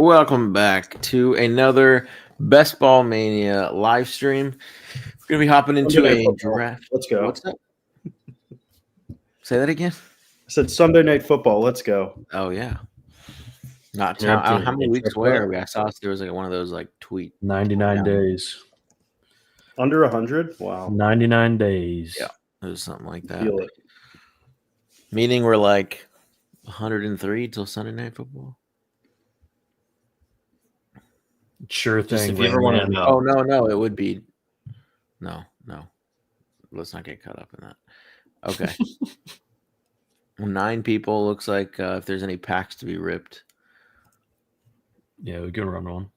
Welcome back to another Best Ball Mania live stream. We're gonna be hopping into a draft. Let's go. What's that? Say that again. I said Sunday Night Football. Let's go. Oh yeah. Not Yeah, how many weeks away are we? I saw there was like one of those like tweet 99 days. Under 100? Wow. 99 days. Yeah. It was something like that. Feel it. Meaning we're like 103 till Sunday Night Football. Sure Just thing. if you ever want to know. Oh no, it would be no. Let's not get caught up in that. Okay. 9 people looks like if there's any packs to be ripped. Yeah, we can run one.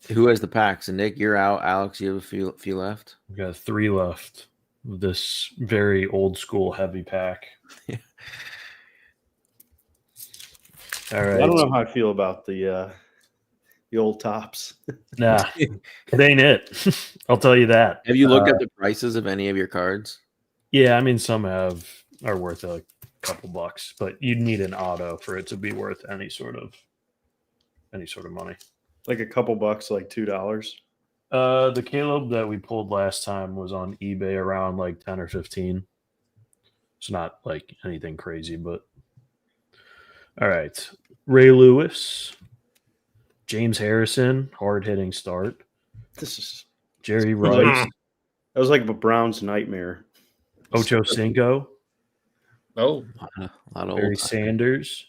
Who has the packs? And Nick, you're out. Alex, you have a few left. We got 3 left of this very old school heavy pack. Yeah. All right. I don't know how I feel about the old tops. Nah, it ain't it. I'll tell you that. Have you looked at the prices of any of your cards? Yeah, I mean some are worth a couple bucks, but you'd need an auto for it to be worth any sort of money. Like a couple bucks, like $2. The Caleb that we pulled last time was on eBay around like 10 or 15. It's not like anything crazy, but all right. Ray Lewis, James Harrison, hard hitting start. This is Jerry Rice, that was like a Browns nightmare. Ocho Cinco, Oh, A lot of Barry old. Sanders.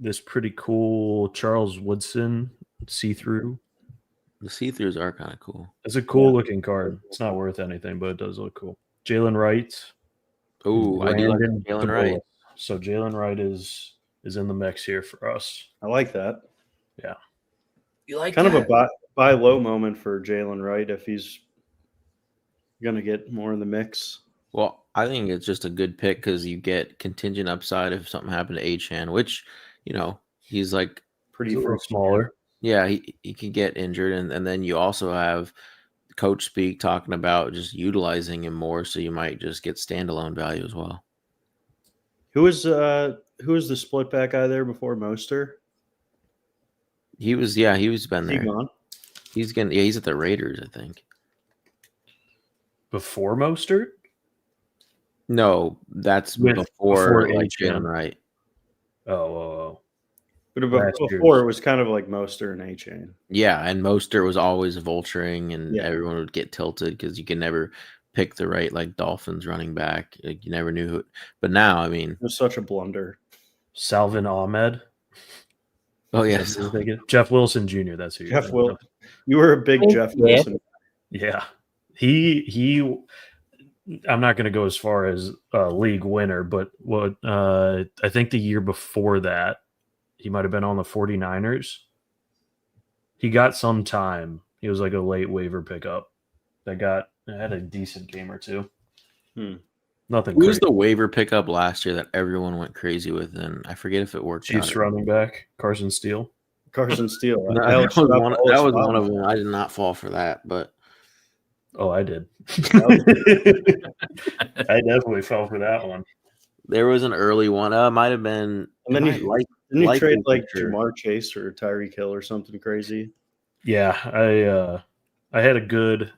This pretty cool Charles Woodson see-through. The see-throughs are kind of cool. It's a cool looking card. It's not worth anything, but it does look cool. Jalen Wright. Oh, I do like Brandon Jalen Wright. DeBoer. So Jalen Wright is in the mix here for us. I like that. you like Kind of that? a buy low moment for Jalen Wright if he's going to get more in the mix. Well, I think it's just a good pick because you get contingent upside if something happened to Achan, which, he's like, Pretty He's a little first smaller. yeah, he can get injured. And then you also have Coach Speak talking about just utilizing him more. So you might just get standalone value as well. Who was the split back guy there before Moster? He's been Is he there. gone? He's at the Raiders, I think. Before Mostert? No, that's Before before like Achan. Jalen Wright. Oh. But Last before year's. it was kind of like Moster and A-Chain. Yeah, and Mostert was always vulturing, and Yeah. everyone would get tilted because you could never pick the right like Dolphins running back. Like, you never knew who. But now, I mean, It was such a blunder. Salvin Ahmed. oh Is yes, that who they get? Jeff Wilson Jr. That's who you're Jeff thinking Wilson. You were a big Jeff Yeah. Wilson. Yeah. He I'm not going to go as far as league winner, but what I think the year before that, he might have been on the 49ers. He got some time. He was like a late waiver pickup that had a decent game or two. Nothing who was crazy. the waiver pickup last year that everyone went crazy with? And I forget if it worked. Chiefs out. running back, Carson Steele. Carson Steele. No, that was one of them. I did not fall for that, but Oh, I did. I definitely fell for that one. there was an early one. Might have been. And then it you- might Didn't you likely trade like picture. Jamar Chase or Tyreek Hill or something crazy? Yeah, I had a good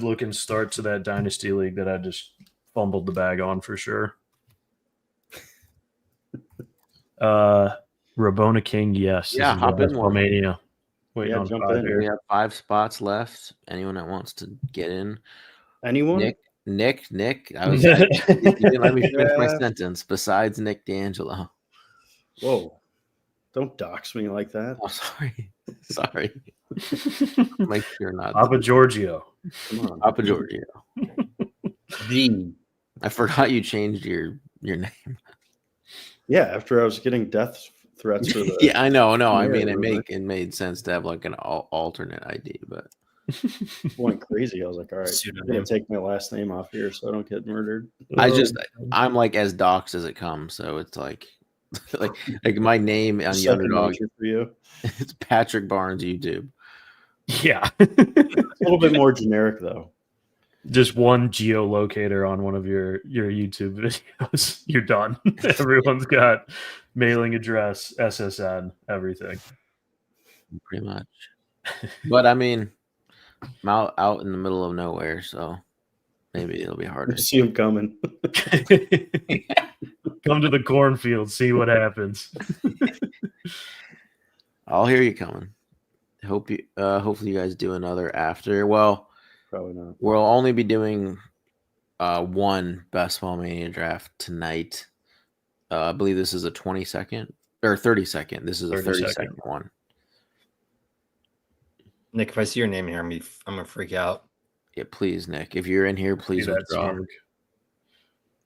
looking start to that dynasty league that I just fumbled the bag on for sure. Rabona King, yes. Yeah, this is hop the in Best one. Mania. Waiting Yeah, on jump 5 in. here. We have 5 spots left. Anyone that wants to get in, Anyone? Nick. I was. You didn't let me finish my Yeah. sentence. Besides Nick D'Angelo. Whoa. Don't dox me like that. Oh, sorry. Make sure not. Papa Giorgio. Come on. Papa Giorgio. The I forgot you changed your name. Yeah, after I was getting death threats for the Yeah, I know. No, I Yeah, mean rumor. it made sense to have like an alternate ID, but went crazy. I was like, all right, I'm Pseudonym. gonna take my last name off here so I don't get murdered. I'm like as doxed as it comes, so it's like like my name on the Second underdog. nature for you. It's Patrick Barnes YouTube. Yeah. A little bit more generic though. Just one geolocator on one of your YouTube videos. You're done. Everyone's got mailing address, SSN, everything. Pretty much. But I mean, I'm out in the middle of nowhere, so maybe it'll be harder. See him coming. Come to the cornfield, see what happens. I'll hear you coming. Hopefully you guys do another after. Well, Probably not. we'll only be doing one Best Ball Mania draft tonight. I believe this is a 20-second or 30-second. This is a 30-second one. Nick, if I see your name here, I'm gonna freak out. Yeah, please, Nick. If you're in here, please withdraw.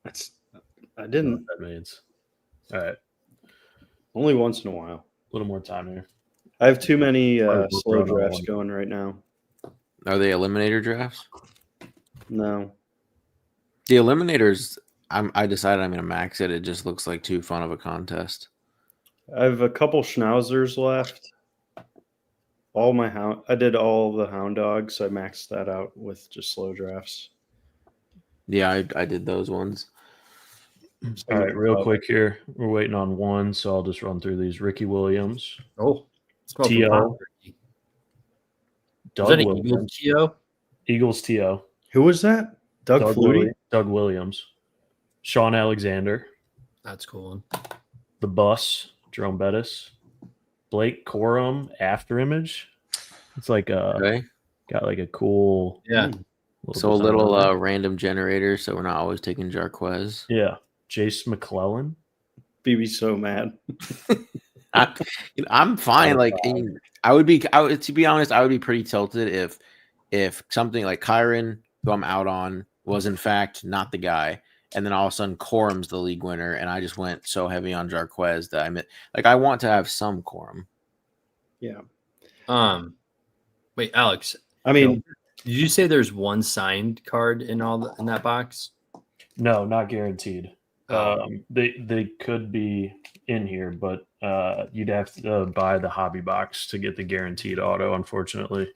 I didn't. That means. All right. Only once in a while. A little more time here. I have too many We're slow running drafts on. going right now. Are they eliminator drafts? No. The eliminators, I decided I'm going to max it. It just looks like too fun of a contest. I have a couple schnauzers left. I did all the hound dogs. I maxed that out with just slow drafts. Yeah, I did those ones. All right, real quick here. We're waiting on one, so I'll just run through these. Ricky Williams, Oh, T.O. Is Doug that an Williams, Eagles T.O.? Eagles T.O. Who was that? Doug Flutie? Doug Williams, Sean Alexander, That's a cool one. The Bus, Jerome Bettis, Blake Corum, After Image. It's like Okay. got like a cool. Yeah. So a little random generator, so we're not always taking Jarquez. Yeah. Jace McClellan. BB's so mad. I'm fine. Like to be honest, I would be pretty tilted if something like Kyron, who I'm out on, was in fact not the guy, and then all of a sudden Corum's the league winner, and I just went so heavy on Jarquez that I want to have some Corum. Yeah. Wait, Alex. I mean, Did you say there's one signed card in in that box? No, not guaranteed. Oh. They could be in here, but you'd have to buy the hobby box to get the guaranteed auto, unfortunately.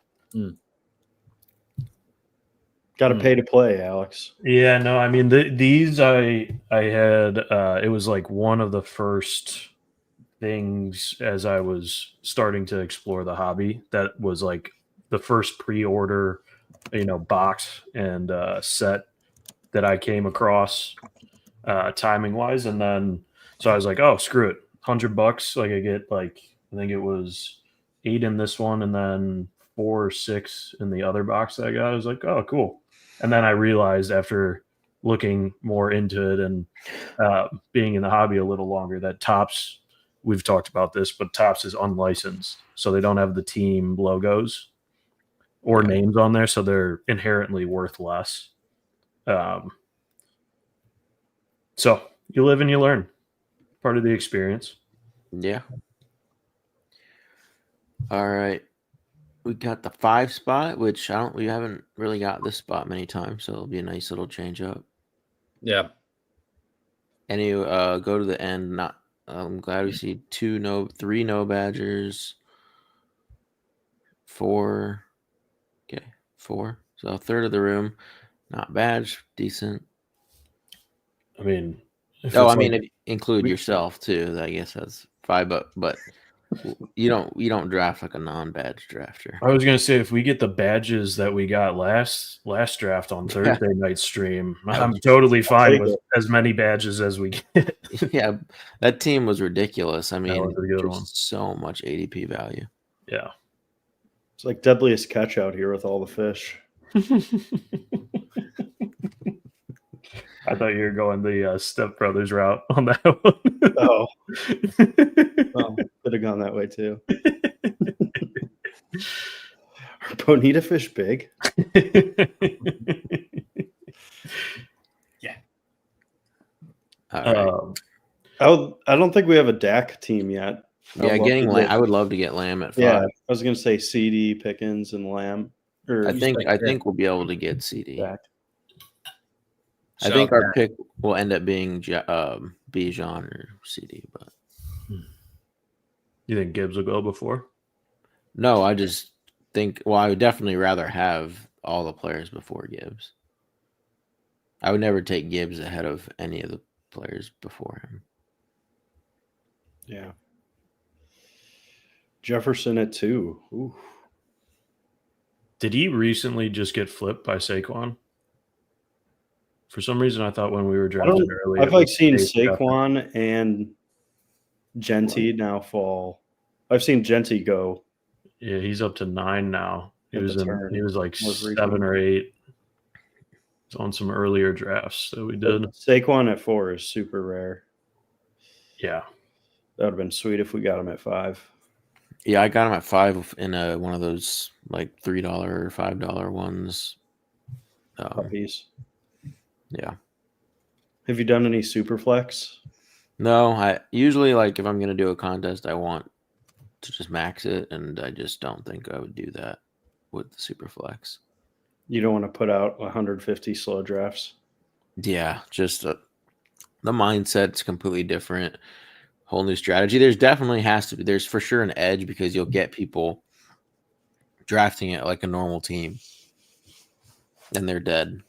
got to pay to play, Alex. Yeah, no, I mean these I had it was like one of the first things as I was starting to explore the hobby that was like the first pre-order, box and set that I came across timing wise, and then so I was like, oh, screw it, $100. Like I get I think it was 8 in this one, and then 4 or 6 in the other box that I got. I was like, oh, cool. And then I realized after looking more into it and being in the hobby a little longer that Topps, we've talked about this, but Topps is unlicensed, so they don't have the team logos or names on there, so they're inherently worth less. So you live and you learn. Part of the experience. Yeah. All right. We got the 5 spot, which we haven't really got this spot many times, so it'll be a nice little change up. Yeah. Any go to the end. I'm glad we see 3 no badgers. 4. Okay, 4. So a third of the room. Not badge, decent. I mean, if include yourself too. I guess that's 5, but you don't draft like a non-badge drafter. I was gonna say if we get the badges that we got last draft on Thursday night stream, I'm totally fine with as many badges as we get. Yeah, that team was ridiculous. I mean, was a good one. So much ADP value. Yeah, it's like deadliest catch out here with all the fish. I thought you were going the Step Brothers route on that one. Oh, could have gone that way too. Are bonita fish big? Yeah. All right. I don't think we have a DAC team yet. Yeah, getting Lamb. I would love to get Lamb at 5. Yeah, I was going to say CD, Pickens, and Lamb. I think we'll be able to get CD. DAC. I think our pick will end up being Bijan or CD, but you think Gibbs will go before? No, I just think. Well, I would definitely rather have all the players before Gibbs. I would never take Gibbs ahead of any of the players before him. Yeah. Jefferson at 2. Ooh. Did he recently just get flipped by Saquon? For some reason, I thought when we were drafting early, I've it like was seen Chase Jefferson. Saquon and Genty now fall. I've seen Genty go. Yeah, he's up to 9 now. He At was the in. turn, He was like more 7 recently. or 8. It's on some earlier drafts that we did. Saquon at 4 is super rare. Yeah, That would have been sweet if we got him at 5. Yeah, I got him at 5 in one of those like $3 or $5 ones. Puppies. Yeah. Have you done any super flex? No, I usually like if I'm gonna do a contest, I want to just max it, and I just don't think I would do that with the super flex. You don't want to put out 150 slow drafts. Yeah, just the mindset's completely different. Whole new strategy. There's for sure an edge because you'll get people drafting it like a normal team, and they're dead.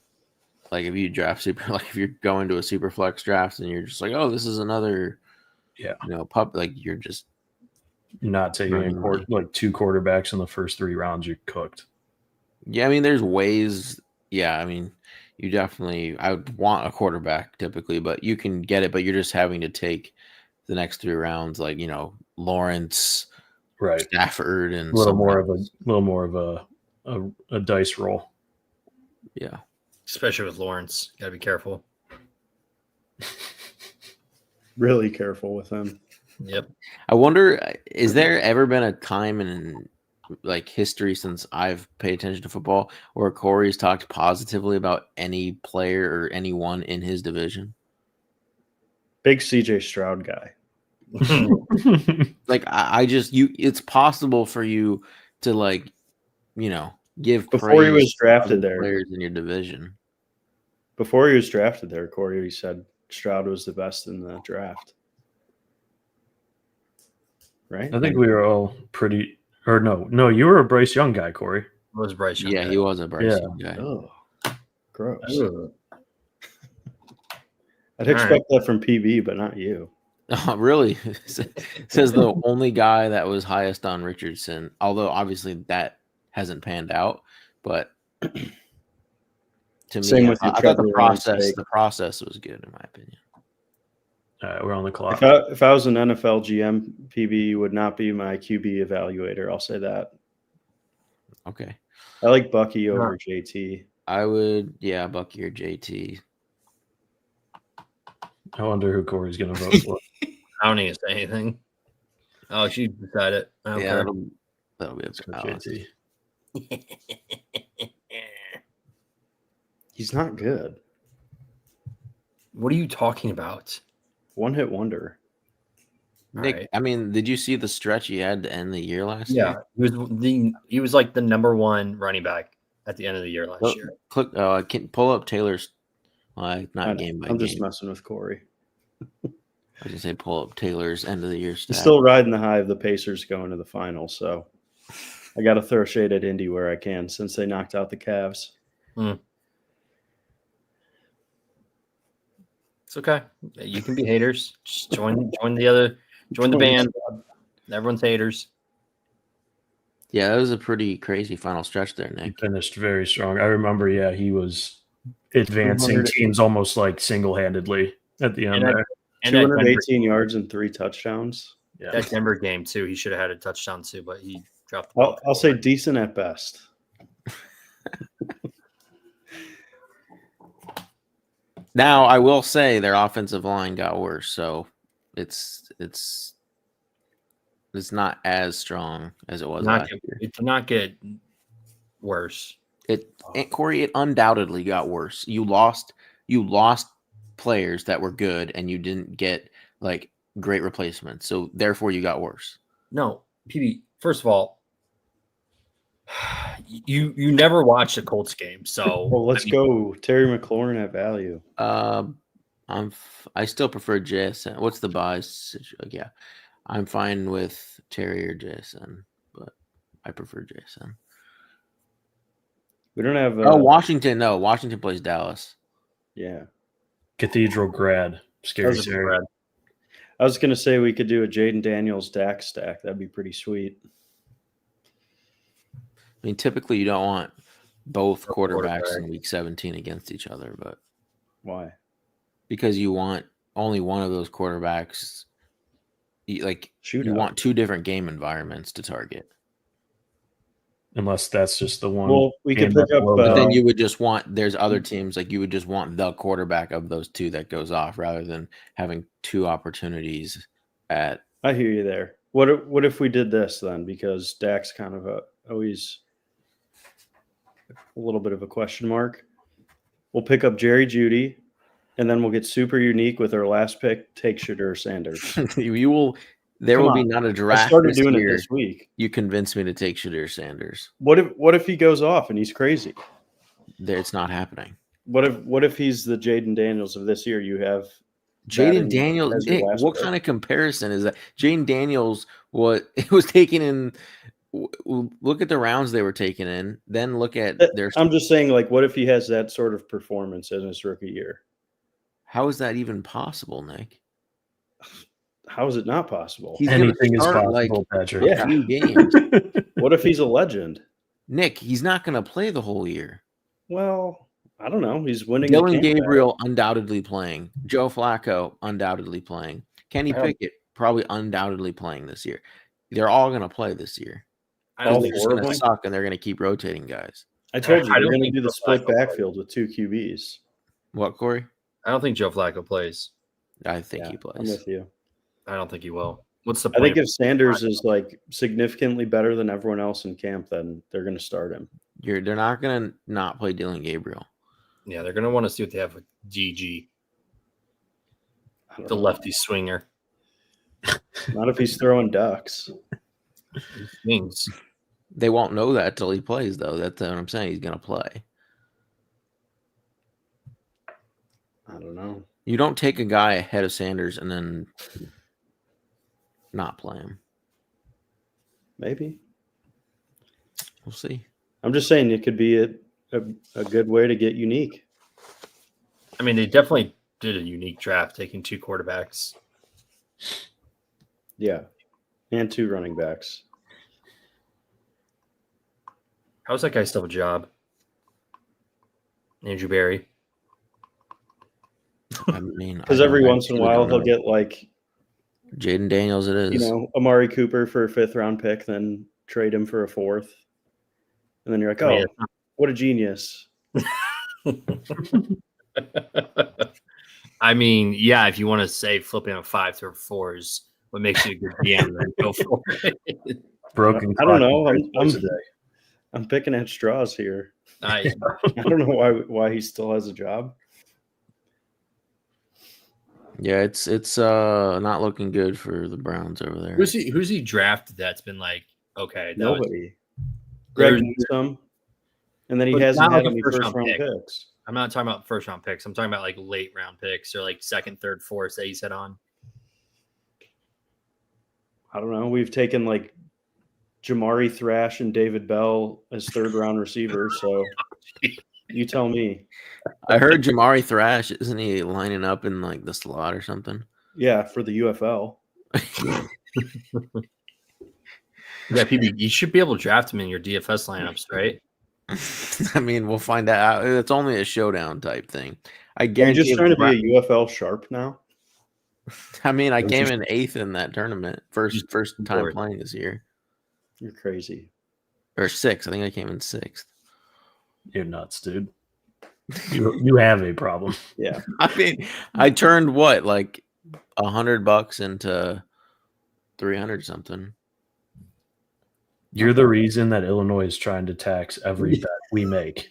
Like if you draft if you're going to a super flex draft and you're just like, oh, this is another, pup. Like you're just not taking like 2 quarterbacks in the first 3 rounds. You're cooked. Yeah, I mean, there's ways. Yeah, I mean, you definitely. I would want a quarterback typically, but you can get it. But you're just having to take the next 3 rounds, like Lawrence, Right, Stafford, and a little more of a dice roll. Yeah, especially with Lawrence, gotta be careful. Really careful with him. Yep. I wonder, is there ever been a time in like history since I've paid attention to football where Corey's talked positively about any player or anyone in his division? Big CJ Stroud guy. Like it's possible for you to give Before praise he was to drafted other there. players in your division. Before he was drafted there, Corey said Stroud was the best in the draft. Right? I think we were all pretty. Or no, you were a Bryce Young guy, Corey. It was Bryce Young. Yeah, he was a Bryce Young guy. Oh, gross. Ugh. I'd expect that from PB, but not you. Oh, really? Says the only guy that was highest on Richardson, although obviously that hasn't panned out. But to Same me, with I thought Trevor the process was good in my opinion. All right, we're on the clock. If I was an NFL GM, PB would not be my QB evaluator. I'll say that. Okay. I like Bucky over JT. I would, Bucky or JT. I wonder who Corey's going to vote for. I don't need to say anything. Oh, she decided. I don't care. That'll be a JT. He's not good. What are you talking about? One-hit wonder. Nick, Right. I mean, did you see the stretch he had to end the year last year? Yeah, he was like the number 1 running back at the end of the year last year. I can pull up Taylor's. Not game by game. I'm just messing with Corey. I was gonna say pull up Taylor's end of the year He's stat. still riding the high of the Pacers going to the finals, so I got to throw shade at Indy where I can since they knocked out the Cavs. It's okay. You can be haters. Just join the band. Everyone's haters. Yeah, that was a pretty crazy final stretch there, He Nick. finished very strong. I remember, he was advancing 200 teams almost like single-handedly at the end there. And 218 yards and 3 touchdowns. Yeah. that Denver game too. He should have had a touchdown too, but he dropped the ball. I'll say decent at best. Now, I will say their offensive line got worse, so it's not as strong as it was last year. It did not get worse. Corey, it undoubtedly got worse. You lost players that were good, and you didn't get like great replacements. So therefore, you got worse. No, PB. First of all, you never watched a Colts game, so Well, let's go Terry McLaurin at value. I still prefer JSN. What's the buys? Yeah, I'm fine with Terry or JSN, but I prefer JSN. We don't have. Washington. No, Washington plays Dallas. Yeah. Cathedral grad. Scary That's Terry. I was going to say we could do a Jaden Daniels Dak stack. That'd be pretty sweet. I mean, typically you don't want both quarterbacks quarterback. in week 17 against each other, but Why? because you want only one of those quarterbacks, you Shootout. want two different game environments to target. Unless that's just the one. Well, we could game pick up. that blows But up. then you would just want, there's other teams, like you would just want the quarterback of those two that goes off rather than having two opportunities at. I hear you there. What if we did this then? Because Dak's kind of always a little bit of a question mark. We'll pick up Jerry Jeudy, and then we'll get super unique with our last pick. Take Shadur Sanders. you will. There Come will be on. not a I draft. started this doing year. it this week. You convinced me to take Shadur Sanders. What if he goes off and he's crazy? It's not happening. What if he's the Jaden Daniels of this year? You have Jaden Daniels. as your Nick, last what pick. kind of comparison is that? Jaden Daniels was taken in. Look at the rounds they were taken in. Then look at their. I'm just saying, like, what if he has that sort of performance in his rookie year? How is that even possible, Nick? How is it not possible? He's gonna Anything is start, possible, Patrick. Yeah. a few games. What if he's a legend? Nick, he's not going to play the whole year. Well, I don't know. He's winning. the Dylan camp Gabriel undoubtedly playing. Joe Flacco undoubtedly playing. Kenny I don't- Pickett probably undoubtedly playing this year. They're all going to play this year. I All don't They're think just four of going to them? suck, and they're going to keep rotating guys. I told you I we're don't going to think do the Joe split Flacco plays. backfield with two QBs. What, Corey? I don't think Joe Flacco plays. I think Yeah, he I'm plays. with you. I don't think he will. What's the I point? think if Sanders is like significantly better than everyone else in camp, then they're going to start him. They're not going to not play Dylan Gabriel. Yeah, they're gonna want to see what they have with GG, I don't the know. lefty swinger. Not if he's throwing ducks. He swings. They won't know that till he plays, though. That's what I'm saying. He's going to play. I don't know. You don't take a guy ahead of Sanders and then not play him. Maybe. We'll see. I'm just saying it could be a good way to get unique. I mean, they definitely did a unique draft, taking two quarterbacks. Yeah. And two running backs. How's that guy still have a job? Andrew Barry. I mean, Because I every don't- I once in a truly while don't he'll know. get like, Jaden Daniels. It is. you know, Amari Cooper for a 5th round pick, then trade him for a 4th. And then you're like, I oh, mean, what a genius. I mean, yeah, if you want to say flipping a 5 to a 4 is what makes you a good GM, then go for it. Broken. I don't know. clock I'm today. I'm picking at straws here. I I don't know why he still has a job. Yeah, it's not looking good for the Browns over there. who's he drafted that's been like, okay, that was, Nobody. Greg there's- Newsome. And then he But hasn't not had like a any first-round first round pick. picks. I'm not talking about first round picks. I'm talking about like late round picks or like second, third, fourth that he's hit on. I don't know. We've taken like Jamari Thrash and David Bell as 3rd round receivers. So you tell me. I heard Jamari Thrash, isn't he lining up in like the slot or something? Yeah, for the UFL. Yeah, PB, you should be able to draft him in your DFS lineups, right? I mean, we'll find out. It's only a showdown type thing. I Are you guarantee. just trying to be a UFL sharp now? I mean, I came in 8th in that tournament. First time Lord. playing this year, You're crazy. or 6th. I think I came in 6th. You're nuts, dude. You have a problem. Yeah. I mean, I turned what, like $100 into 300 something. You're the reason that Illinois is trying to tax every bet we make.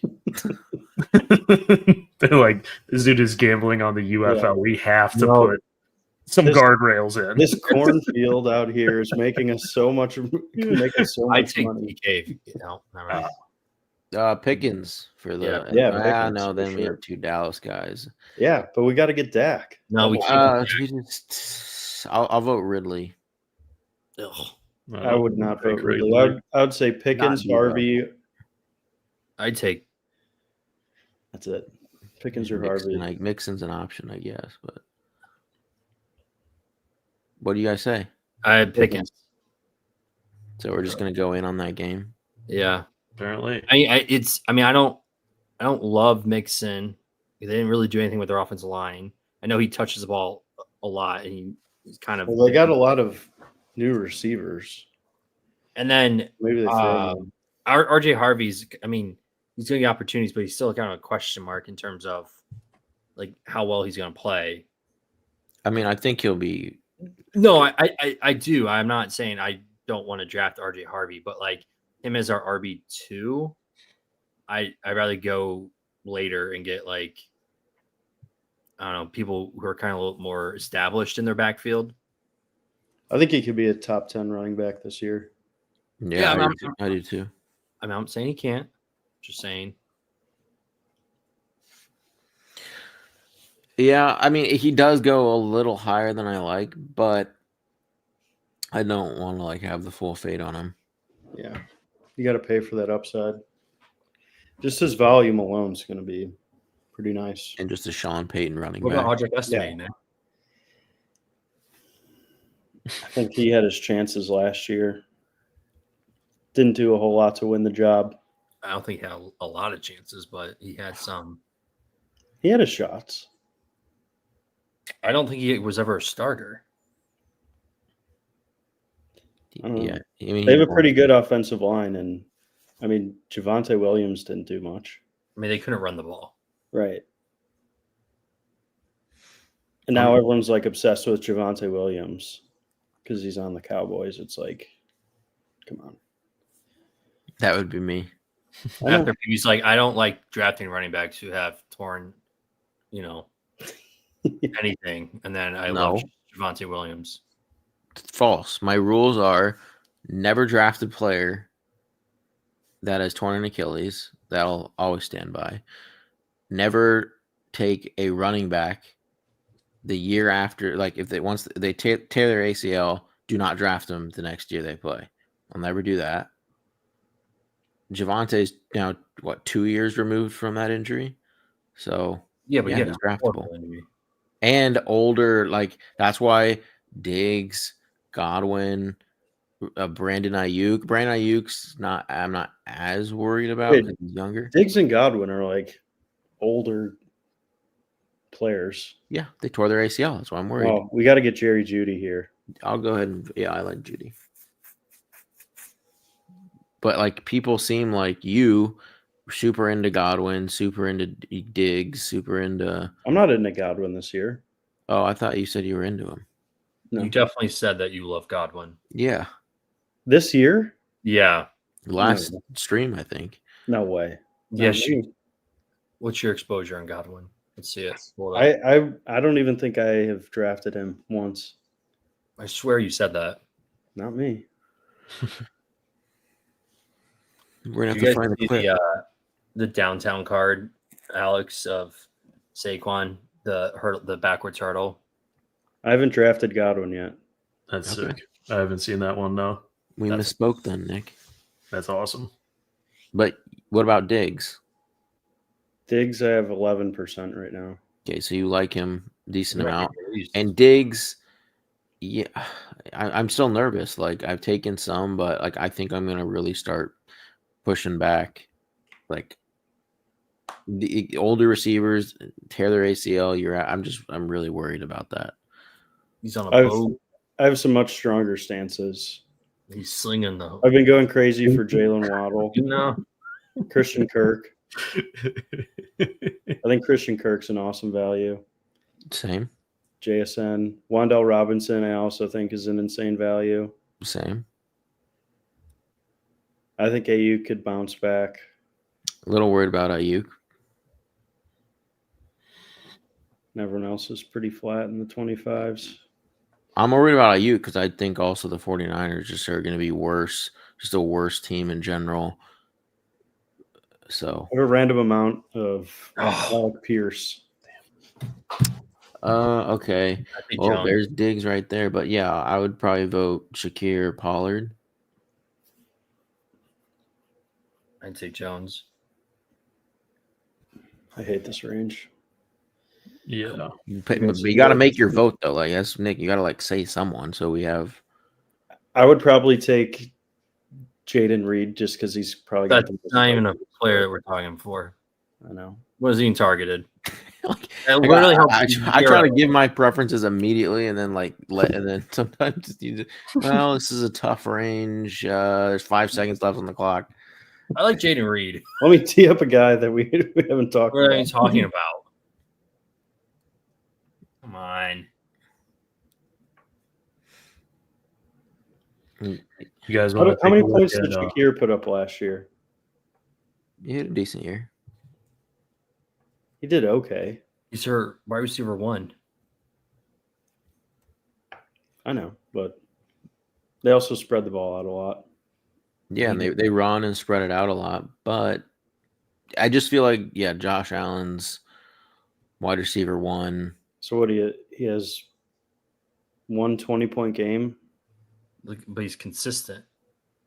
They're like, this dude is gambling on the UFL. Yeah. We have to No. put some This- guardrails in. This cornfield out here is making us so much I take money. DK. No, not right. Pickens for the Pickens, no. for Then we sure. have 2 Dallas guys. Yeah, but we got to get Dak. No, we can't. I'll vote Ridley. Ugh. I would not vote agree. Ridley. I would say Pickens, Not Debo. Harvey. I'd take That's it. Pickens or Harvey. Mixon's an option, I guess. But what do you guys say? I Pickens. So we're just gonna go in on that game. Yeah. Apparently, I don't love Mixon. They didn't really do anything with their offensive line. I know he touches the ball a lot, and he's kind of. Well, they got a lot of new receivers. And then Maybe they throw them. RJ Harvey's. I mean, he's going to get opportunities, but he's still kind of a question mark in terms of like how well he's going to play. I mean, I think he'll be. No, I do. I'm not saying I don't want to draft RJ Harvey, but like him as our RB2, I'd rather go later and get like I don't know, people who are kind of a little more established in their backfield. I think he could be a top 10 running back this year. Yeah, I do too. I mean, I'm saying he can't. Just saying. Yeah, I mean, he does go a little higher than I like, but I don't want to like have the full fade on him. Yeah, you got to pay for that upside. Just his volume alone is going to be pretty nice. And just a Sean Payton running What back. about Audric Estime, man? I think he had his chances last year. Didn't do a whole lot to win the job. I don't think he had a lot of chances, but he had some. He had his shots. I don't think he was ever a starter. Yeah, I mean, They have a pretty good offensive line, and I mean, Javonte Williams didn't do much. I mean, they couldn't run the ball. Right. And now everyone's like obsessed with Javonte Williams because he's on the Cowboys. It's like, come on. that would be me. After he's like, I don't like drafting running backs who have torn, anything. And then I love Javonte Williams. False. My rules are never draft a player that has torn an Achilles. That'll always stand by. Never take a running back the year after. Like if once they tear their ACL, do not draft them the next year they play. I'll never do that. Javante's now 2 years removed from that injury, so yeah, but he's draftable. And older, like that's why Diggs, Godwin, Brandon Ayuk. Brandon Ayuk's not. I'm not as worried about because he's younger. Diggs and Godwin are like older players. Yeah, they tore their ACL. That's why I'm worried. Oh, we got to get Jerry Jeudy here. I'll go ahead and I like Jeudy. But like people seem like you super into Godwin, super into Diggs, super into. I'm not into Godwin this year. Oh, I thought you said you were into him. No. You definitely said that you love Godwin. Yeah. This year? Yeah. Last stream, I think. No way. Yes. What's your exposure on Godwin? Let's see it. I don't even think I have drafted him once. I swear you said that. Not me. We're gonna have to find the clip. The downtown card, Alex, of Saquon, the backwards hurdle. I haven't drafted Godwin yet. That's sick. I haven't seen that one, no. We misspoke then, Nick. That's awesome. But what about Diggs? Diggs, I have 11% right now. Okay, so you like him decent amount. Right. And Diggs, yeah, I'm still nervous. Like I've taken some, but like I think I'm gonna really start pushing back. Like the older receivers tear their ACL. I'm really worried about that. He's on a boat. I have some much stronger stances. He's slinging the. I've been going crazy for Jalen Waddle. Christian Kirk. I think Christian Kirk's an awesome value. Same. JSN. Wan'Dale Robinson, I also think, is an insane value. Same. I think Ayuk could bounce back. A little worried about Ayuk. And everyone else is pretty flat in the 25s. I'm worried about Ayuk because I think also the 49ers just are going to be worse. Just a worse team in general. So I have a random amount of Alec Pierce. Okay. Well, there's Diggs right there. But yeah, I would probably vote Shakir Pollard. I'd say Jones. I hate this range. Yeah. But you got to make your vote though. Like that's Nick. You got to like say someone. So we have. I would probably take Jaden Reed just because he's probably got That's not even a player that we're talking for. I know. What is he even targeted? Like, It literally helps I try to give my preferences immediately, and then and then sometimes well, this is a tough range. There's 5 seconds left on the clock. I like Jaden Reed. Let me tee up a guy that we haven't talked What are about. you talking about? Come on. You guys How, want how many to points did Shakir put up last year? He had a decent year. He did okay. He's her wide receiver 1. I know, but they also spread the ball out a lot. Yeah, and they run and spread it out a lot, but I just feel like Josh Allen's wide receiver 1. So what he has 1 20-point game. But he's consistent.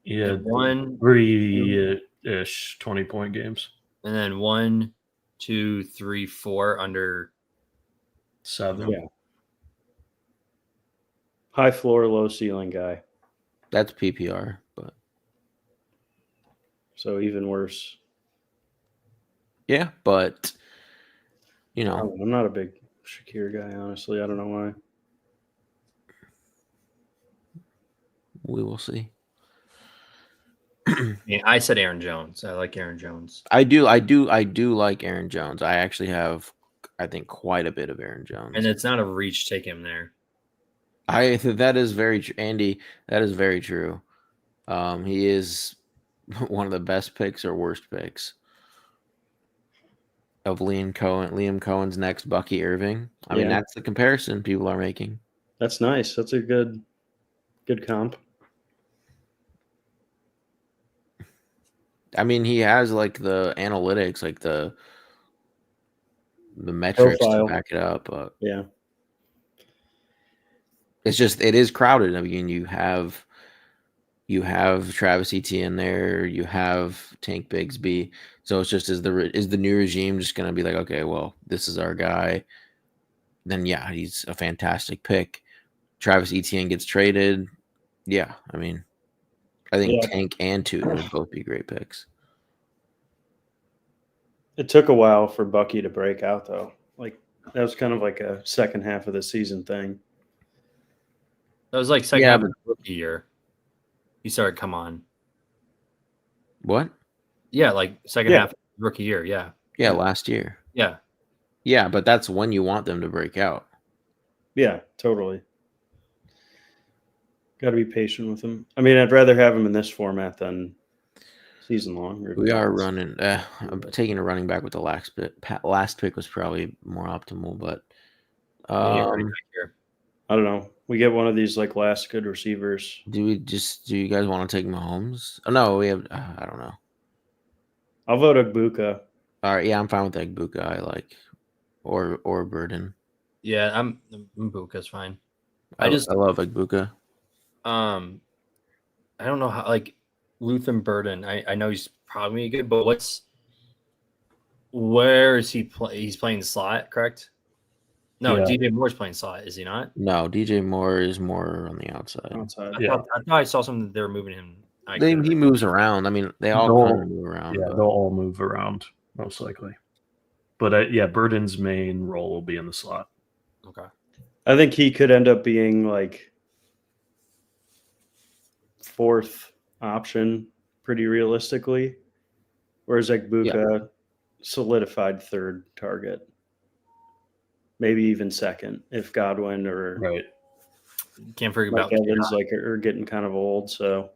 Yeah, And 1 3-ish 20-point games. and then 1, 2, 3, 4 under 7. Yeah. High floor, low ceiling guy. That's PPR, but So even worse. yeah, but I'm not a big Shakir guy, honestly. I don't know why. we will see. I mean, I said Aaron Jones. I like Aaron Jones. I do like Aaron Jones. I actually have, I think, quite a bit of Aaron Jones. And it's not a reach take him there. That is very true, Andy. That is very true. He is one of the best picks or worst picks of Liam Cohen's next Bucky Irving. I mean, that's the comparison people are making. That's nice. That's a good comp. I mean, he has like the analytics, like the metrics Profile. to back it up. But Yeah. it's just it is crowded. I mean, you have Travis Etienne there, you have Tank Bigsby. So it's just is the new regime just going to be like, okay, well, this is our guy. Then yeah, he's a fantastic pick. Travis Etienne gets traded. Yeah, I mean, I think Tank and Tootin would both be great picks. It took a while for Bucky to break out, though. Like that was kind of like a second half of the season thing. That was like second half of the rookie year. He started come on. What? Yeah, like second half of the rookie year. Yeah. Yeah, last year. Yeah. Yeah, but that's when you want them to break out. Yeah, totally. Got to be patient with him. I mean, I'd rather have him in this format than season long. We are running. I'm taking a running back with the last pick was probably more optimal, but I don't know. We get one of these like last good receivers. Do you guys want to take Mahomes? Oh no, we have. I don't know. I'll vote Agbuka. All right, yeah, I'm fine with Agbuka. I like or Burden. Yeah, Mbuka's fine. I love Agbuka. I don't know how like Luther Burden. I know he's probably good, but where is he play? He's playing the slot, correct? No, DJ Moore's playing slot, is he not? No, DJ Moore is more on the outside. I thought I saw something that they were moving him. He moves around. I mean, they all kind of move around. Yeah, they'll all move around most likely. But Burden's main role will be in the slot. Okay. I think he could end up being like fourth option pretty realistically, whereas Agbuka solidified third target, maybe even second if Godwin or can't forget about Evans are getting kind of old. So,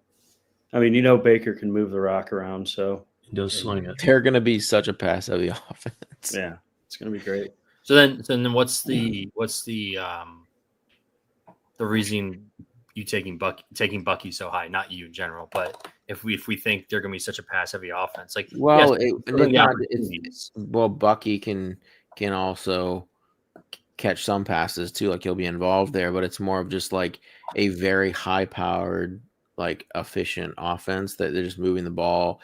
I mean, Baker can move the rock around, so he does sling it. They're going to be such a pass heavy offense. Yeah, it's going to be great. So then what's the reason you taking Bucky so high? Not you in general, but if we think they're going to be such a pass heavy offense, like Bucky can also catch some passes too, like he'll be involved there, but it's more of just like a very high powered, like efficient offense that they're just moving the ball,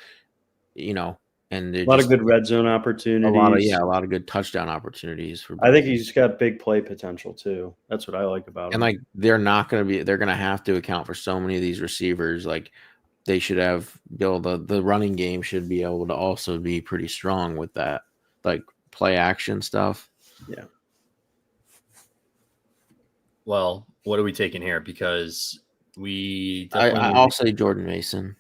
and A lot of good red zone opportunities. a lot of good touchdown opportunities for. I think he's got big play potential too. That's what I like about him. And like they're gonna have to account for so many of these receivers. Like they should have the running game should be able to also be pretty strong with that, like play action stuff. Yeah. Well, what are we taking here? Because we I'll say Jordan Mason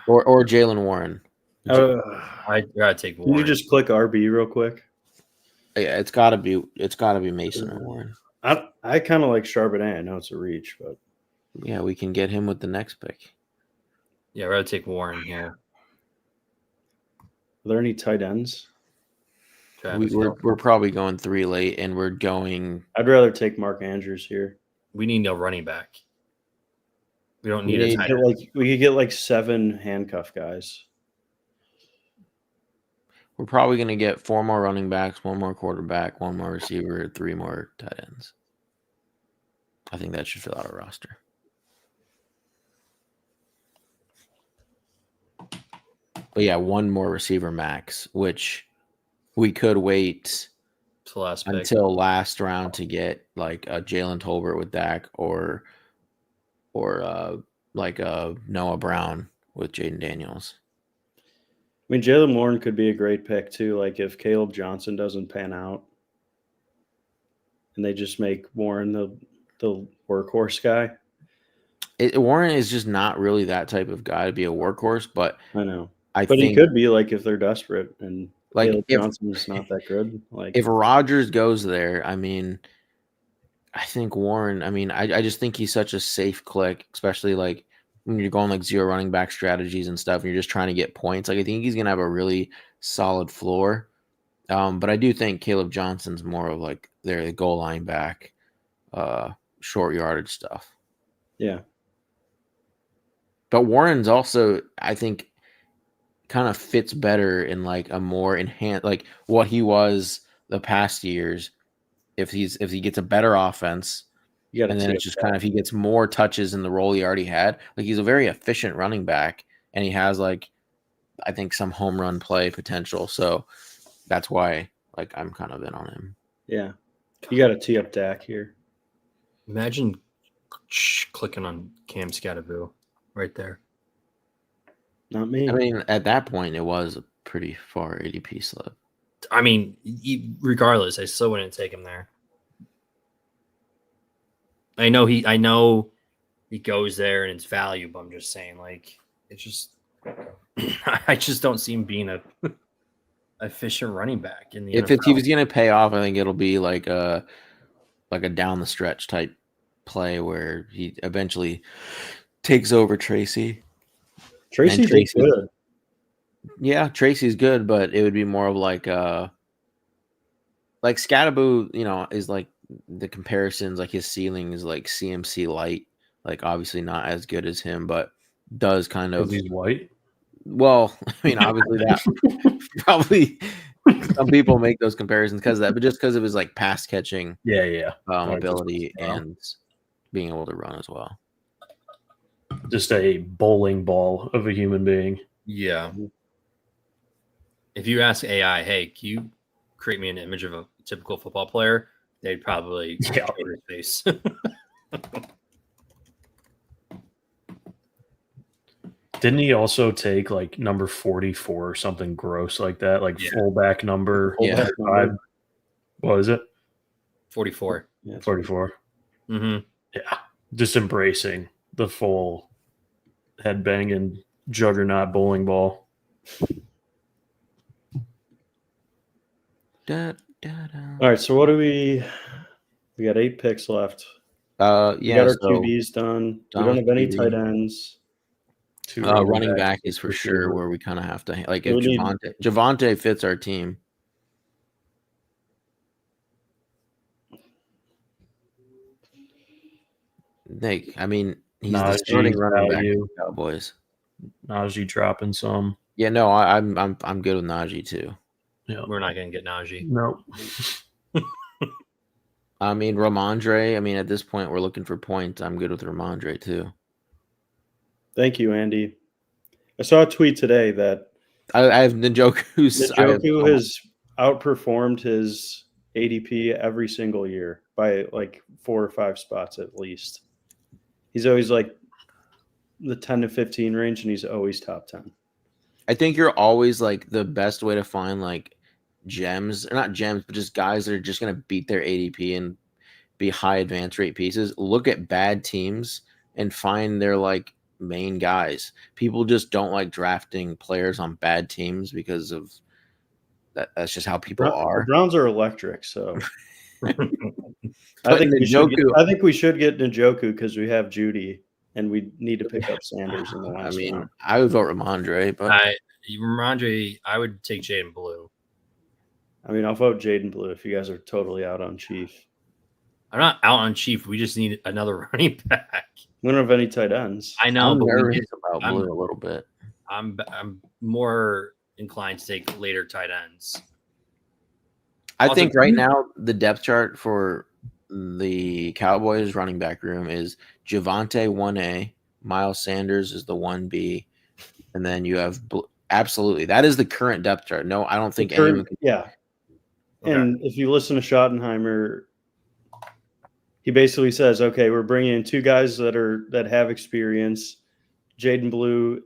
or Jalen Warren. I gotta take Warren. Can you just click RB real quick? Yeah, it's gotta be Mason or Warren. I kind of like Charbonnet. I know it's a reach, but yeah, we can get him with the next pick. Yeah, I'd rather take Warren here. Are there any tight ends? We're probably going 3 late, and we're going. I'd rather take Mark Andrews here. We need no running back. We don't need a tight end. We could get like 7 handcuff guys. We're probably going to get 4 more running backs, 1 more quarterback, 1 more receiver, 3 more tight ends. I think that should fill out our roster. But yeah, 1 more receiver max, which we could wait until last round to get like a Jalen Tolbert with Dak or like a Noah Brown with Jaden Daniels. I mean, Jalen Warren could be a great pick too. Like if Caleb Johnson doesn't pan out, and they just make Warren the workhorse guy. Warren is just not really that type of guy to be a workhorse, but I know. But think he could be like if they're desperate and like Caleb Johnson's not that good. Like if Rodgers goes there, I mean, I think Warren. I mean, I just think he's such a safe click, especially like when you're going like 0 running back strategies and stuff, and you're just trying to get points. Like I think he's gonna have a really solid floor. But I do think Caleb Johnson's more of like their goal line back, short yardage stuff. Yeah. But Warren's also, I think, kind of fits better in like a more enhanced, like what he was the past years. If he gets a better offense, and then it's just kind of he gets more touches in the role he already had. Like he's a very efficient running back, and he has like I think some home run play potential. So that's why like I'm kind of in on him. Yeah, you got to tee up Dak here. Imagine clicking on Cam Scatterville right there. Not me. I mean, at that point, it was a pretty far ADP slip. I mean, regardless, I still wouldn't take him there. I know he goes there and it's value, but I'm just saying, like, it's just I just don't see him being a efficient running back in the NFL. If he was going to pay off, I think it'll be like a down the stretch type play where he eventually takes over Tracy. Tracy's good. Yeah, Tracy's good, but it would be more of like Scatteraboo, is like the comparisons, like his ceiling is like CMC light, like obviously not as good as him, but does kind of. He's white. Well, I mean, obviously that probably some people make those comparisons because of that, but just because of his like pass catching, ability and being able to run as well. Just a bowling ball of a human being. Yeah. If you ask AI, hey, can you create me an image of a typical football player? They'd probably cover his face. Didn't he also take like number 44 or something gross like that? Like fullback number? Yeah. What is it? 44. Yeah, 44. Mm-hmm. Yeah. Just embracing the full headbanging juggernaut bowling ball. All right, so what do we got 8 picks left. We got our QBs done. We don't have any QB. tight ends. Running back is for sure where we kind of have to like if Javonte fits our team. I mean, he's the starting running back for the Cowboys. Najee dropping some. Yeah, no, I'm good with Najee too. Yeah, we're not gonna get Najee. No. I mean, Ramondre. I mean, at this point, we're looking for points. I'm good with Ramondre too. Thank you, Andy. I saw a tweet today that I have Njoku's. Njoku has outperformed his ADP every single year by like 4 or 5 spots at least. He's always like the 10 to 15 range, and he's always top 10. I think you're always like the best way to find like gems, or not gems, but just guys that are just gonna beat their ADP and be high advance rate pieces. Look at bad teams and find their like main guys. People just don't like drafting players on bad teams because of that. That's just how people The are. Browns are electric, so I But think Njoku, we should get Njoku because we have Judy, and we need to pick up Sanders in the I last mean, round. I would vote Ramondre, but Ramondre, I would take Jaden Blue. I mean, I'll vote Jaden Blue if you guys are totally out on Chief. I'm not out on Chief. We just need another running back. We don't have any tight ends. I know, I'm but nervous about I'm- Blue a little bit. I'm more inclined to take later tight ends. I Also, think right now the depth chart for the Cowboys running back room is Javonte 1A, Miles Sanders is the 1B, and then you have absolutely that is the current depth chart. No, I don't think anyone can. Yeah. Okay. And if you listen to Schottenheimer, he basically says, okay, we're bringing in 2 guys that have experience. Jaden Blue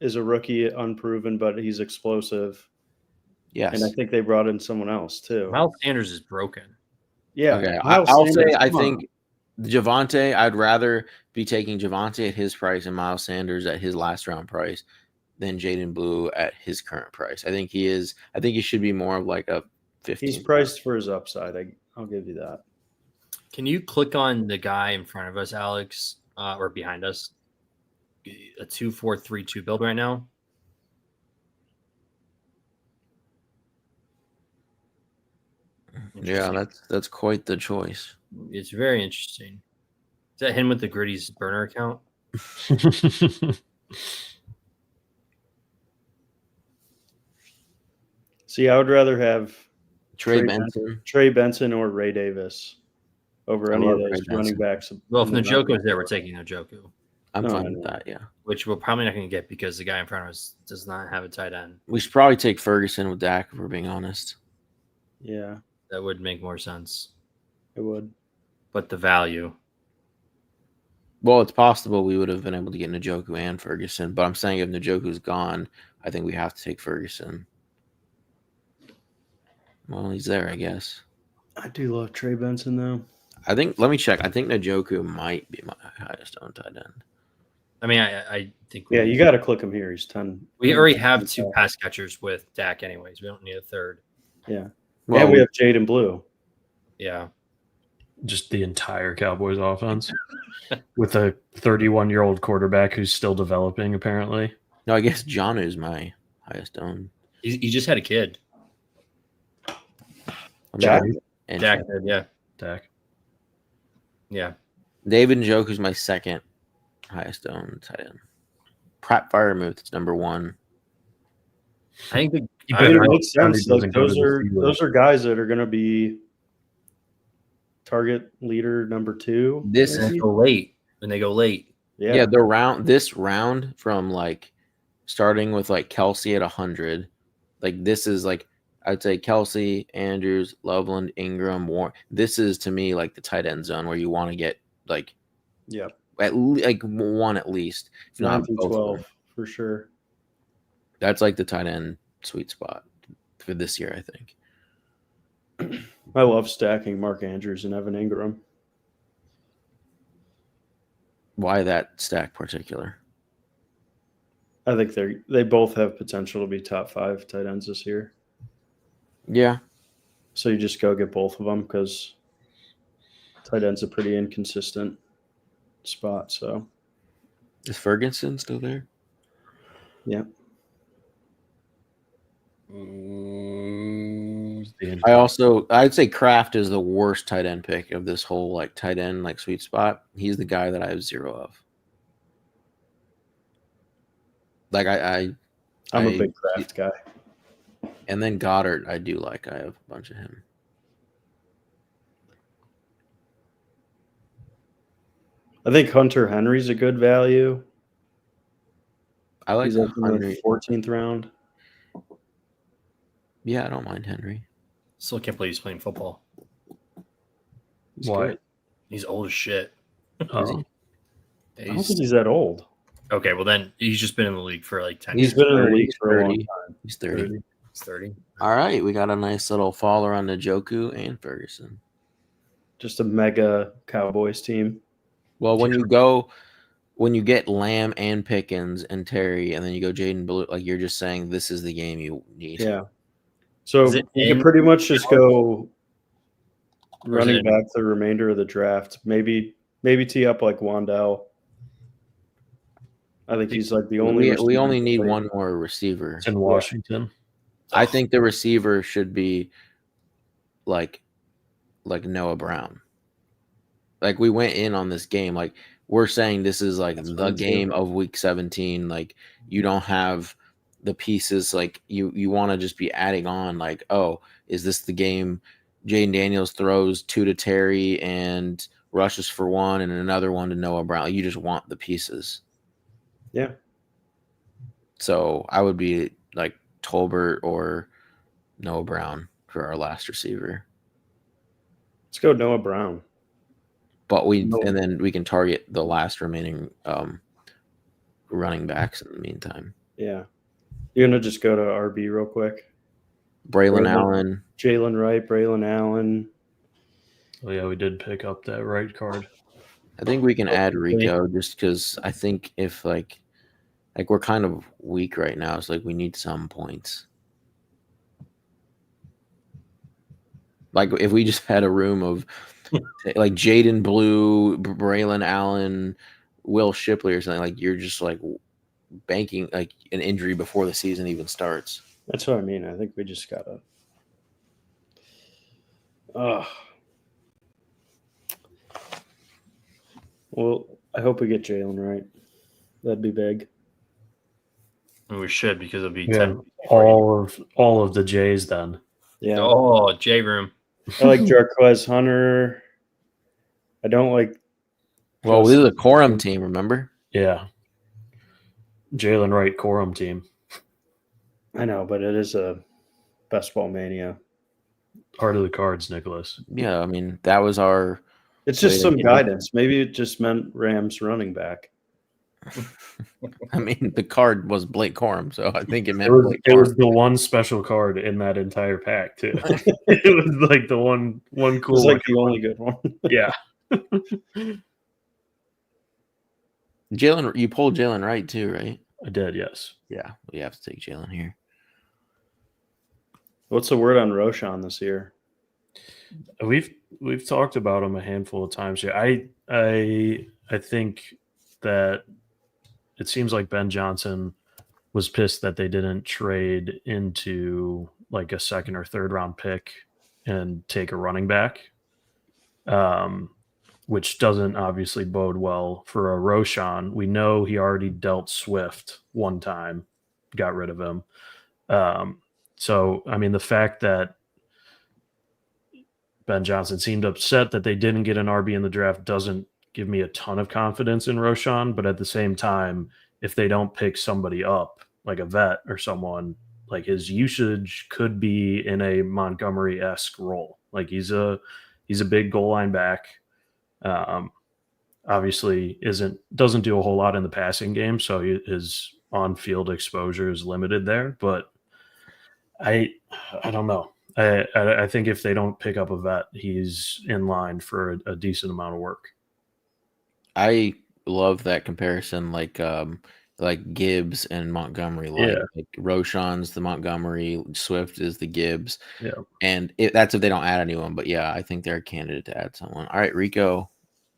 is a rookie, unproven, but he's explosive. Yes. And I think they brought in someone else too. Miles Sanders is broken. Yeah. Okay. Miles I'll Sanders, say I come on. think Javonte. I'd rather be taking Javonte at his price and Miles Sanders at his last round price than Jaden Blue at his current price. I think he is. I think he should be more of like a 15. He's priced for his upside. I'll give you that. Can you click on the guy in front of us, Alex, or behind us? A 2-4-3-2 build right now. Yeah, that's quite the choice. It's very interesting. Is that him with the Gritty's burner account? See, I would rather have Trey Benson or Ray Davis over I any of love those Trey running Benson. backs. Well, if in the Njoku running is there, we're back. taking Njoku, I'm No, fine I with know. that. Yeah, which we're probably not going to get because the guy in front of us does not have a tight end. we should probably take Ferguson with Dak if we're being honest. Yeah, That would make more sense. it would. But the value. Well, it's possible we would have been able to get Njoku and Ferguson, but I'm saying if Njoku's gone, I think we have to take Ferguson. Well, he's there, I guess. I do love Trey Benson though. I think. Let me check. I think Njoku might be my highest owned tight end. I mean, I think Yeah, you got to click him here. He's 10. we already have 2 pass catchers with Dak anyways. We don't need a third. Yeah. Well, And we have Jaden Blue. Yeah. Just the entire Cowboys offense with a 31-year-old quarterback who's still developing, apparently. no, I guess Jonu's my highest owned. He just had a kid. Dak? And Dak did, yeah. Dak. Yeah. David Njoku's my second highest owned tight end. Pratt Firemuth is number 1. I think the, You I mean, better it hope makes sense. Brownie Like, doesn't go to the Steelers. those are guys that are going to be target leader number 2. This when is they go late. When they go late. yeah, this round from like starting with like Kelsey at 100, like this is like I'd say Kelsey, Andrews, Loveland, Ingram, Warren. This is to me like the tight end zone where you want to get like like one at least, if 9 not through both of 12 them. for sure. That's like the tight end sweet spot for this year, I think. I love stacking Mark Andrews and Evan Ingram. Why that stack particular? I think they both have potential to be top 5 tight ends this year. Yeah, So you just go get both of them because tight end's a pretty inconsistent spot. So is Ferguson still there? yeah, I'd say Kraft is the worst tight end pick of this whole like tight end like sweet spot. He's the guy that I have 0 of. Like I'm a big Kraft guy. And then Goddard, I do like. I have a bunch of him. I think Hunter Henry's a good value. I like He's like in the Henry. 14th round. Yeah, I don't mind Henry. Still can't believe he's playing football. He's Why? good. He's old as shit. Is he? I don't think he's that old. Okay, well then he's just been in the league for like 10 He's years. been in the 30, league for a long 30. time. He's 30. He's 30. All right, we got a nice little follower on Njoku and Ferguson. Just a mega Cowboys team. Well, when you get Lamb and Pickens and Terry, and then you go Jaden Blue, like you're just saying this is the game you need. Yeah. So Is it you can in- pretty much just go Or is it running in- back the remainder of the draft. Maybe tee up like Wandell. I think he's like the only. We receiver only to need play. one more receiver. It's in Washington. I think the receiver should be like Noah Brown. Like we went in on this game, like we're saying this is like That's the what game I'm saying. of week 17. Like you don't have the pieces. Like you want to just be adding on. Like, oh, is this the game? Jaden Daniels throws 2 to Terry and rushes for 1 and another one to Noah Brown. You just want the pieces. Yeah. So I would be like Tolbert or Noah Brown for our last receiver. Let's go Noah Brown. But No. and then we can target the last remaining running backs in the meantime. Yeah. You're gonna just go to RB real quick. Braylon Braylon. Allen. Jalen Wright, Braylon Allen. Oh yeah, we did pick up that right card. I think we can add Okay. Rico just because I think if like we're kind of weak right now, it's like we need some points. Like if we just had a room of like Jaden Blue, Braylon Allen, Will Shipley or something, like you're just like banking like an injury before the season even starts. That's what I mean. I think we just gotta. Well, I hope we get Jalen right. That'd be big. We should because it'll be Yeah, 10. all of the Jays then. Yeah. Oh, J Room. I like Jarquez Hunter. I don't like. Well, this is a quorum team, remember? Yeah. Jalen Wright quorum team. I know, but it is a best ball mania. Heart of the cards, Nicholas. Yeah, I mean that was our. It's just Wait, some yeah. guidance. Maybe it just meant Rams running back. I mean, the card was Blake Corum, so I think it meant It was, Blake it was Corum. the one special card in that entire pack too. It was like the one It cool was one. like the only good one. Yeah. Jalen, you pulled Jalen Wright too, right? I did, yes. Yeah, we have to take Jalen here. What's the word on Roshan this year? We've talked about him a handful of times here. I think that it seems like Ben Johnson was pissed that they didn't trade into like a second or third round pick and take a running back, which doesn't obviously bode well for a Roshan. We know he already dealt Swift one time, got rid of him. So, I mean, the fact that Ben Johnson seemed upset that they didn't get an RB in the draft doesn't give me a ton of confidence in Roshan. But at the same time, if they don't pick somebody up, like a vet or someone, like his usage could be in a Montgomery-esque role. Like he's a big goal line back. Obviously doesn't do a whole lot in the passing game, so his on-field exposure is limited there. But I don't know. I think if they don't pick up a vet, he's in line for a decent amount of work. I love that comparison, like Gibbs and Montgomery. Like Roshan's the Montgomery, Swift is the Gibbs. Yeah, and that's if they don't add anyone. But yeah, I think they're a candidate to add someone. All right, Rico,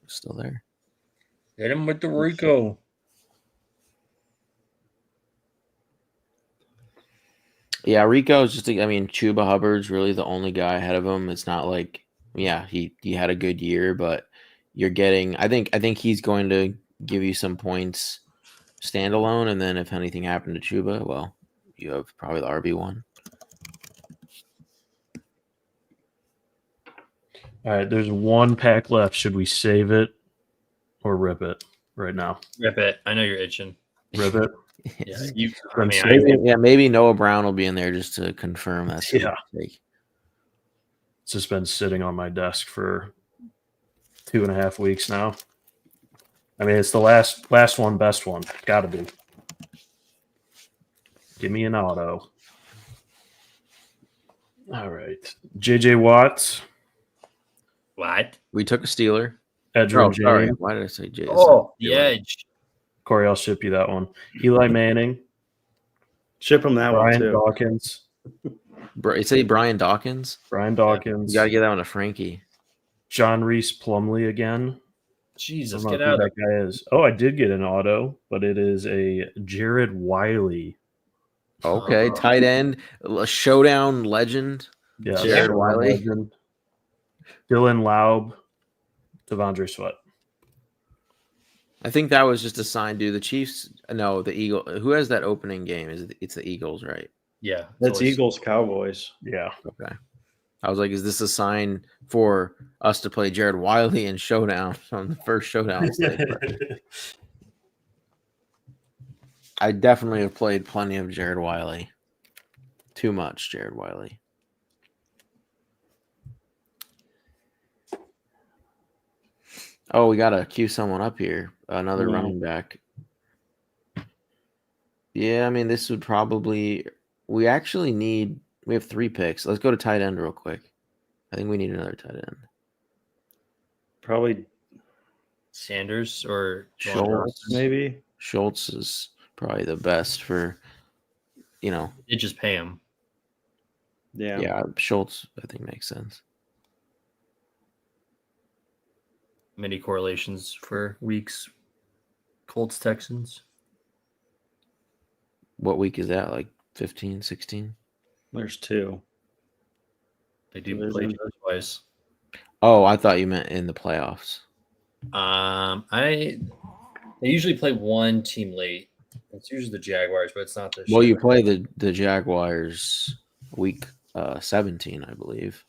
still there. Hit him with the Rico. Yeah, Rico is just. I mean, Chuba Hubbard's really the only guy ahead of him. It's not like, yeah, he had a good year, but you're getting. I think he's going to give you some points standalone, and then if anything happened to Chuba, well, you have probably the RB1. All right, there's one pack left. Should we save it or rip it right now? Rip it. I know you're itching. Rip it. Yeah, I'm I maybe, maybe Noah Brown will be in there just to confirm that. Yeah. It's just been sitting on my desk for 2.5 weeks now. I mean, it's the last one, best one. Got to be. Give me an auto. All right. JJ Watts, what? We took a Steeler. Edgerrin Oh, sorry. James. Why did I say Jay? Oh, the edge. Corey, I'll ship you that one. Eli Manning, Ship him that one Brian too. Dawkins. You say Brian Dawkins? Brian Dawkins. You got to get that one to Frankie. John Reese Plumley again. Jesus, I don't get know out who of that guy is. Oh, I did get an auto, but it is a Jared Wiley. Okay, tight end, a showdown legend. Yeah, Jared Showdown Wiley. legend. Dylan Laub, Devondre Sweat. I think that was just a sign, dude. The Chiefs, no, the Eagle. Who has that opening game? It's the Eagles, right? Yeah, That's Eagles Cowboys. Yeah. Okay. I was like, is this a sign for us to play Jared Wiley in showdown on the first showdown stage? I definitely have played plenty of Jared Wiley. Too much Jared Wiley. Oh, we gotta queue someone up here. Another running back. Yeah, I mean, this would probably. We actually need. We have 3 picks. Let's go to tight end real quick. I think we need another tight end. Probably Sanders or Schultz, maybe. Schultz is probably the best for. You just pay him. Yeah. Schultz, I think makes sense. Many correlations for weeks. Colts, Texans. What week is that? Like 15, 16? There's 2. They do play each other twice. Oh, I thought you meant in the playoffs. They usually play one team late. It's usually the Jaguars, but it's not the. Well, you play the Jaguars week 17, I believe.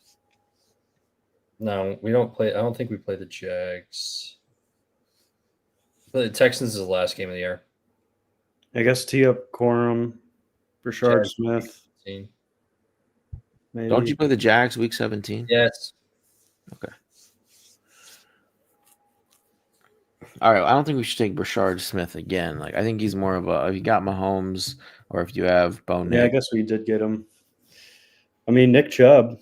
No, we don't play. I don't think we play the Jags. The Texans is the last game of the year. I guess tee up Corum, Rashard Smith. Maybe. Don't you play the Jags week 17? Yes. Okay. All right. I don't think we should take Rashard Smith again. Like, I think he's more of a if you got Mahomes or if you have Bo Nick. Yeah, I guess we did get him. I mean, Nick Chubb.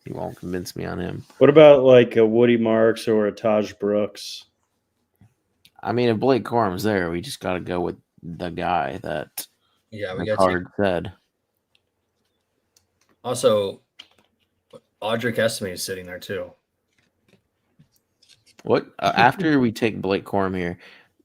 He won't convince me on him. What about like a Woody Marks or a Taj Brooks? I mean, if Blake Corum's there, we just got to go with the guy that we the got card said. Also, Audric Estime is sitting there too. What after we take Blake Corum here,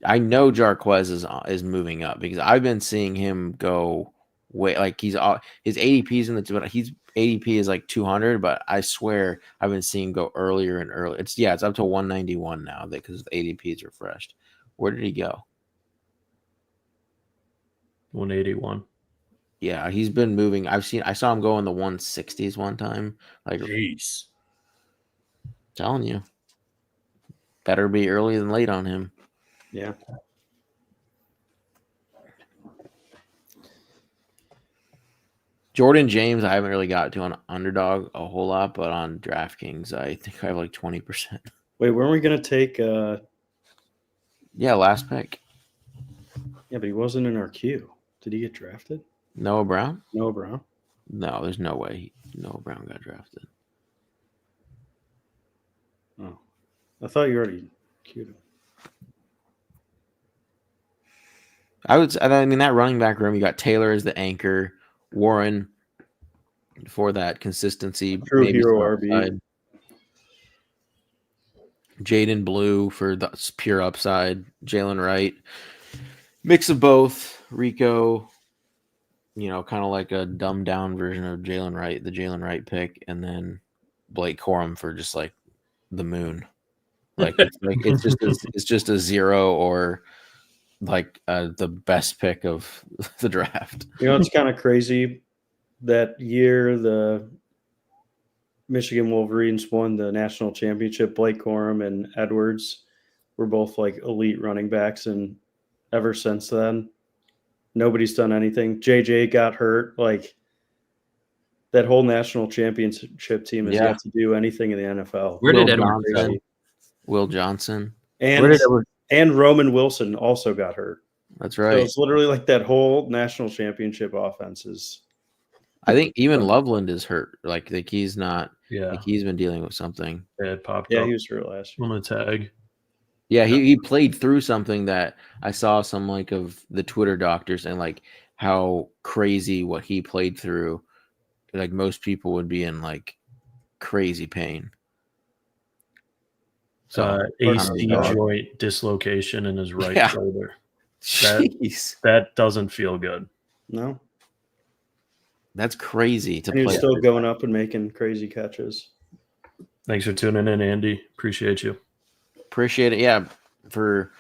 I know Jarquez is moving up because I've been seeing him go way like his ADP is in the but he's ADP is like 200, but I swear I've been seeing him go earlier and earlier. It's up to 191 now because the ADP is refreshed. Where did he go? 181. Yeah, he's been moving. I saw him go in the 160s one time. Like, jeez, telling you, better be early than late on him. Yeah. Jordan James, I haven't really got to on Underdog a whole lot, but on DraftKings, I think I have like 20%. Wait, weren't we gonna take? Yeah, last pick. Yeah, but he wasn't in our queue. Did he get drafted? Noah Brown? Noah Brown. No, there's no way Noah Brown got drafted. Oh, I thought you already queued him. I mean, that running back room, you got Taylor as the anchor, Warren for that consistency. True hero RB. Upside. Jaden Blue for the pure upside. Jalen Wright. Mix of both. Rico, kind of like a dumbed down version of Jalen Wright, the Jalen Wright pick, and then Blake Corum for just like the moon. It's just a 0 or like the best pick of the draft. It's kind of crazy. That year, the Michigan Wolverines won the national championship. Blake Corum and Edwards were both like elite running backs in ever since then. Nobody's done anything. JJ got hurt. Like that whole national championship team has yet to do anything in the NFL. Where did Will Edward Johnson? go? Will Johnson. And Where did Edward? and Roman Wilson also got hurt. That's So right. it's literally like that whole national championship offense is. I think even Loveland is hurt. Like he's not. Yeah, Like he's been dealing with something. it popped Yeah, up he was hurt last year. on the tag. Yeah, he played through something that I saw some like of the Twitter doctors and like how crazy what he played through. Like most people would be in like crazy pain. So AC joint dislocation in his right shoulder. jeez, That doesn't feel good. No, that's crazy to and he was play. still going up and making crazy catches. Thanks for tuning in, Andy. Appreciate you. Appreciate it. Yeah, for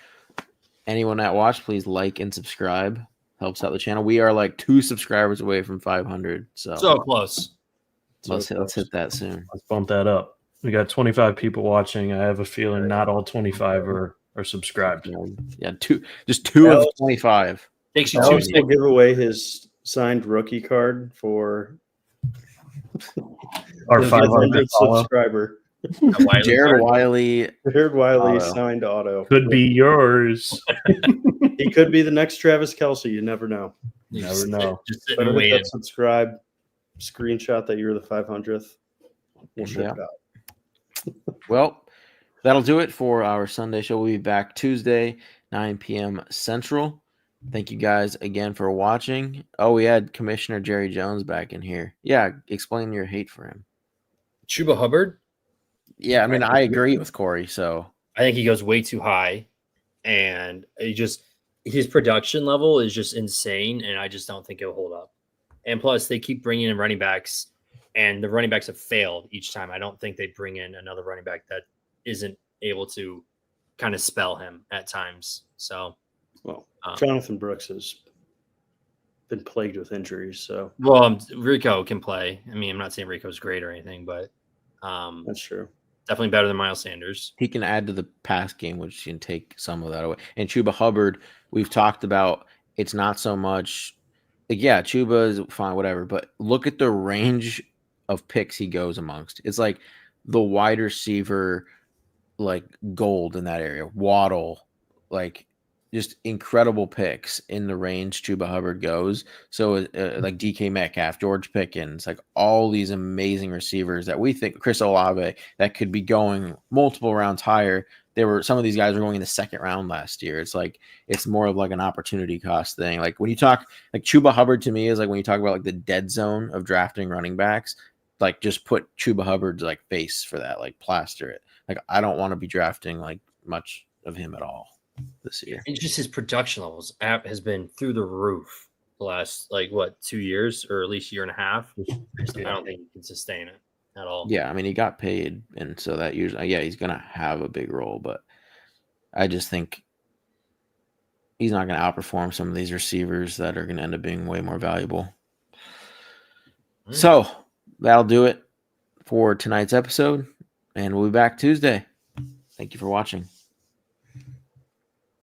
anyone that watched, please like and subscribe. Helps out the channel. We are like 2 subscribers away from 500. So close. let's hit that soon. Let's bump that up. We got 25 people watching. I have a feeling not all 25 are subscribed. Yeah, just two of 25. Takes you Alex 2 will seconds. give away his signed rookie card for Our his 500 follow subscriber. Jared Wiley. Jared Wiley Auto. signed auto. could be yours. He could be the next Travis Kelce. You never know. You never know. Just sitting Better and hit waiting. that subscribe, screenshot that you're the 500th. We'll ship Yeah. it out. Well, that'll do it for our Sunday show. We'll be back Tuesday, 9 p.m. Central. Thank you guys again for watching. Oh, we had Commissioner Jerry Jones back in here. Yeah, explain your hate for him. Chuba Hubbard. Yeah, I mean, I agree with Corey. So I think he goes way too high, and his production level is just insane, and I just don't think it'll hold up. And plus, they keep bringing in running backs, and the running backs have failed each time. I don't think they bring in another running back that isn't able to kind of spell him at times. So, Well, Jonathan Brooks has been plagued with injuries, so Rico can play. I mean, I'm not saying Rico's great or anything, but that's true. definitely better than Miles Sanders. he can add to the pass game, which can take some of that away. And Chuba Hubbard, we've talked about, it's not so much. Like, yeah, Chuba is fine, whatever. But look at the range of picks he goes amongst. It's like the wide receiver, like gold in that area. Waddle, like just incredible picks in the range Chuba Hubbard goes. So like DK Metcalf, George Pickens, like all these amazing receivers that we think, Chris Olave, that could be going multiple rounds higher. Some of these guys were going in the 2nd round last year. It's like, it's more of like an opportunity cost thing. Like when you talk, like Chuba Hubbard to me is like when you talk about like the dead zone of drafting running backs, like just put Chuba Hubbard's like face for that, like plaster it. Like I don't want to be drafting like much of him at all this year. And just his production levels has been through the roof the last 2 years or at least year and a half. I don't think he can sustain it at all. Yeah, I mean he got paid, and so that usually he's gonna have a big role, but I just think he's not gonna outperform some of these receivers that are gonna end up being way more valuable. So that'll do it for tonight's episode, and we'll be back Tuesday. Thank you for watching.